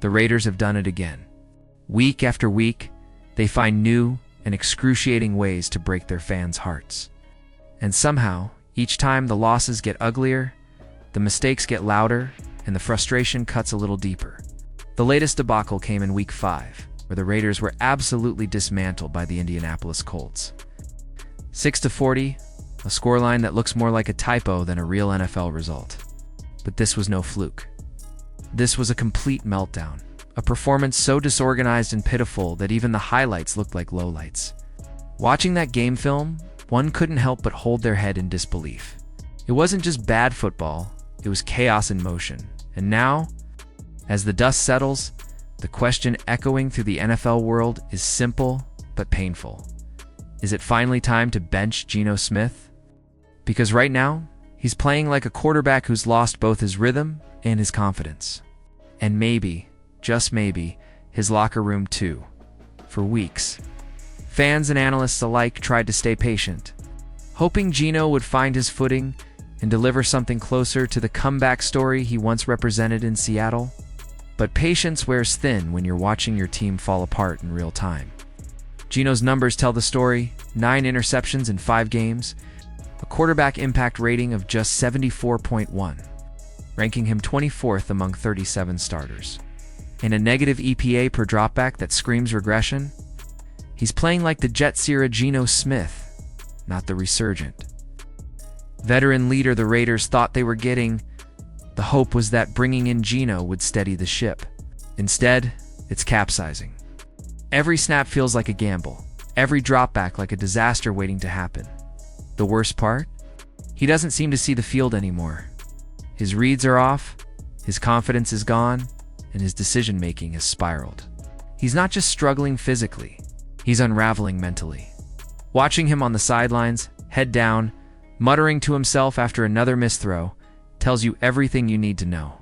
The Raiders have done it again. Week after week, they find new and excruciating ways to break their fans' hearts. And somehow, each time the losses get uglier, the mistakes get louder, and the frustration cuts a little deeper. The latest debacle came in Week 5, where the Raiders were absolutely dismantled by the Indianapolis Colts. 6-40, a scoreline that looks more like a typo than a real NFL result. But this was no fluke. This was a complete meltdown, a performance so disorganized and pitiful that even the highlights looked like lowlights. Watching that game film, one couldn't help but hold their head in disbelief. It wasn't just bad football, it was chaos in motion. And now, as the dust settles, the question echoing through the NFL world is simple but painful. Is it finally time to bench Geno Smith? Because right now, he's playing like a quarterback who's lost both his rhythm and his confidence. And maybe, just maybe, his locker room too. For weeks, fans and analysts alike tried to stay patient, hoping Geno would find his footing and deliver something closer to the comeback story he once represented in Seattle. But patience wears thin when you're watching your team fall apart in real time. Geno's numbers tell the story: 9 interceptions in 5 games, a quarterback impact rating of just 74.1, ranking him 24th among 37 starters, and a negative EPA per dropback that screams regression. He's playing like the Jets-era Geno Smith, not the resurgent veteran leader the Raiders thought they were getting. The hope was that bringing in Geno would steady the ship. Instead, it's capsizing. Every snap feels like a gamble, every dropback like a disaster waiting to happen. The worst part? He doesn't seem to see the field anymore. His reads are off, his confidence is gone, and his decision-making has spiraled. He's not just struggling physically, he's unraveling mentally. Watching him on the sidelines, head down, muttering to himself after another missed throw, tells you everything you need to know.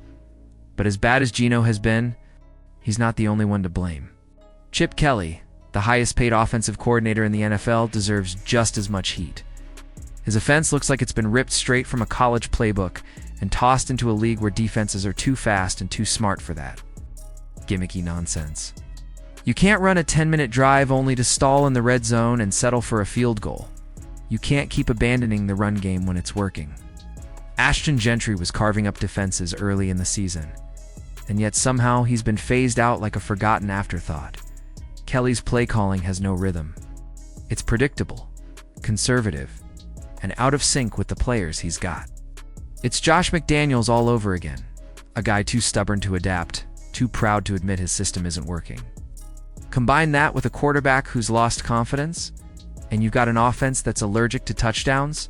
But as bad as Geno has been, he's not the only one to blame. Chip Kelly, the highest-paid offensive coordinator in the NFL, deserves just as much heat. His offense looks like it's been ripped straight from a college playbook and tossed into a league where defenses are too fast and too smart for that gimmicky nonsense. You can't run a 10-minute drive only to stall in the red zone and settle for a field goal. You can't keep abandoning the run game when it's working. Ashton Gentry was carving up defenses early in the season, and yet somehow he's been phased out like a forgotten afterthought. Kelly's play calling has no rhythm. It's predictable, conservative, and out of sync with the players he's got. It's Josh McDaniels all over again, a guy too stubborn to adapt, too proud to admit his system isn't working. Combine that with a quarterback who's lost confidence, and you've got an offense that's allergic to touchdowns.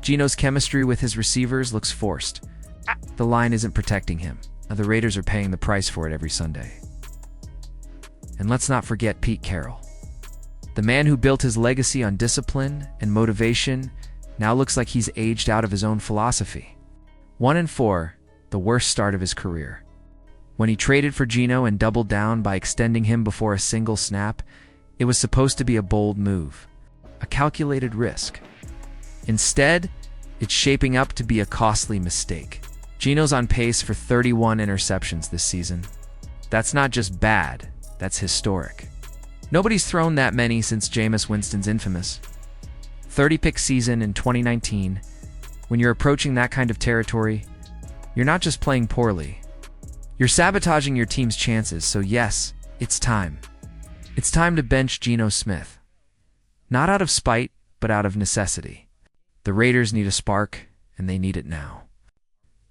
Geno's chemistry with his receivers looks forced. The line isn't protecting him. The Raiders are paying the price for it every Sunday. And let's not forget Pete Carroll. The man who built his legacy on discipline and motivation now looks like he's aged out of his own philosophy. 1-4, the worst start of his career. When he traded for Geno and doubled down by extending him before a single snap, it was supposed to be a bold move, a calculated risk. Instead, it's shaping up to be a costly mistake. Geno's on pace for 31 interceptions this season. That's not just bad, that's historic. Nobody's thrown that many since Jameis Winston's infamous 30-pick season in 2019. When you're approaching that kind of territory, you're not just playing poorly. You're sabotaging your team's chances, so yes, it's time. It's time to bench Geno Smith. Not out of spite, but out of necessity. The Raiders need a spark, and they need it now.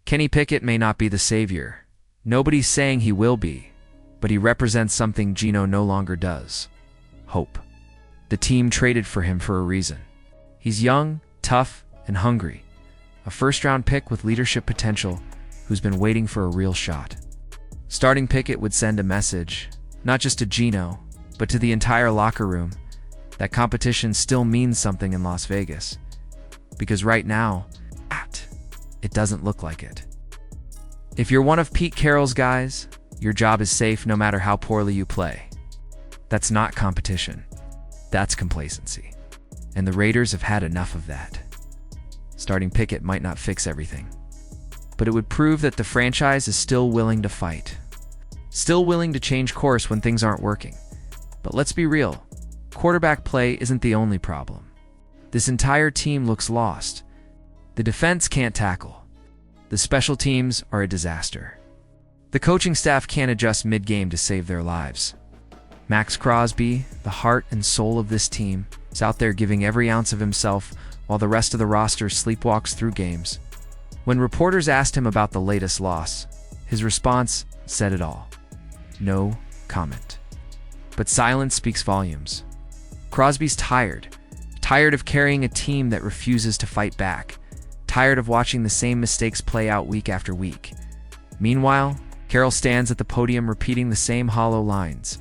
Kenny Pickett may not be the savior. Nobody's saying he will be, but he represents something Geno no longer does. Hope. The team traded for him for a reason. He's young, tough, and hungry. A first-round pick with leadership potential who's been waiting for a real shot. Starting Pickett would send a message, not just to Geno, but to the entire locker room, that competition still means something in Las Vegas. Because right now, it doesn't look like it. If you're one of Pete Carroll's guys, your job is safe no matter how poorly you play. That's not competition. That's complacency. And the Raiders have had enough of that. Starting Pickett might not fix everything, but it would prove that the franchise is still willing to fight. still willing to change course when things aren't working. But let's be real, quarterback play isn't the only problem. This entire team looks lost. The defense can't tackle. The special teams are a disaster. The coaching staff can't adjust mid-game to save their lives. Max Crosby, the heart and soul of this team, is out there giving every ounce of himself while the rest of the roster sleepwalks through games. When reporters asked him about the latest loss, his response said it all. No comment. But silence speaks volumes. Crosby's tired of carrying a team that refuses to fight back, tired of watching the same mistakes play out week after week. Meanwhile, Carroll stands at the podium repeating the same hollow lines.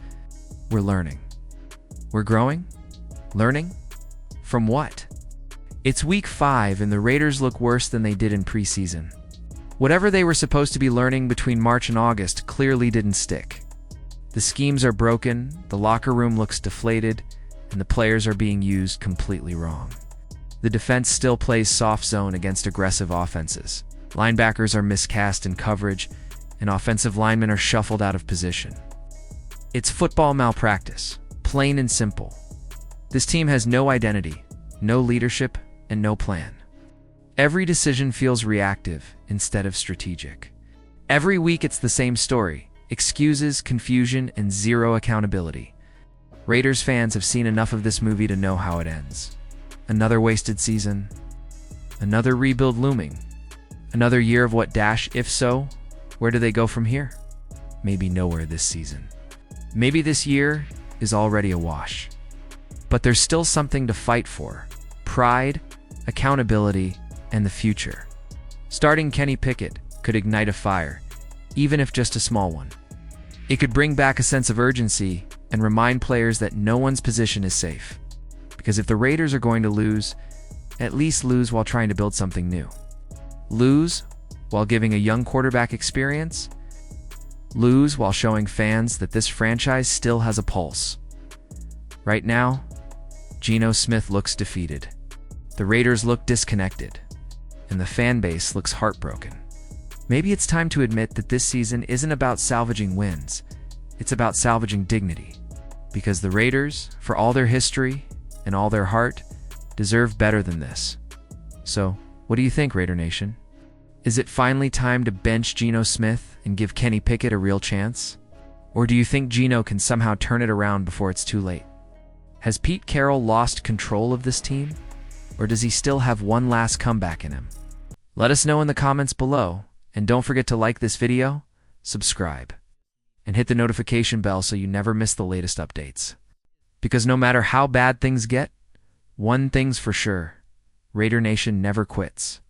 We're learning. We're growing? Learning? From what? It's week 5 and the Raiders look worse than they did in preseason. Whatever they were supposed to be learning between March and August clearly didn't stick. The schemes are broken, the locker room looks deflated, and the players are being used completely wrong. The defense still plays soft zone against aggressive offenses. Linebackers are miscast in coverage, and offensive linemen are shuffled out of position. It's football malpractice, plain and simple. This team has no identity, no leadership, and no plan. Every decision feels reactive instead of strategic. Every week it's the same story: excuses, confusion, and zero accountability. Raiders fans have seen enough of this movie to know how it ends. Another wasted season. Another rebuild looming. Another year of what dash? If so, where do they go from here? Maybe nowhere this season. Maybe this year is already a wash. But there's still something to fight for: pride, accountability, and the future. Starting Kenny Pickett could ignite a fire, even if just a small one. It could bring back a sense of urgency and remind players that no one's position is safe. Because if the Raiders are going to lose, at least lose while trying to build something new. Lose while giving a young quarterback experience. Lose while showing fans that this franchise still has a pulse. Right now, Geno Smith looks defeated. The Raiders look disconnected, and the fan base looks heartbroken. Maybe it's time to admit that this season isn't about salvaging wins, it's about salvaging dignity. Because the Raiders, for all their history and all their heart, deserve better than this. So, what do you think, Raider Nation? Is it finally time to bench Geno Smith and give Kenny Pickett a real chance? Or do you think Geno can somehow turn it around before it's too late? Has Pete Carroll lost control of this team? Or does he still have one last comeback in him? Let us know in the comments below, and don't forget to like this video, subscribe, and hit the notification bell so you never miss the latest updates. Because no matter how bad things get, one thing's for sure: Raider Nation never quits.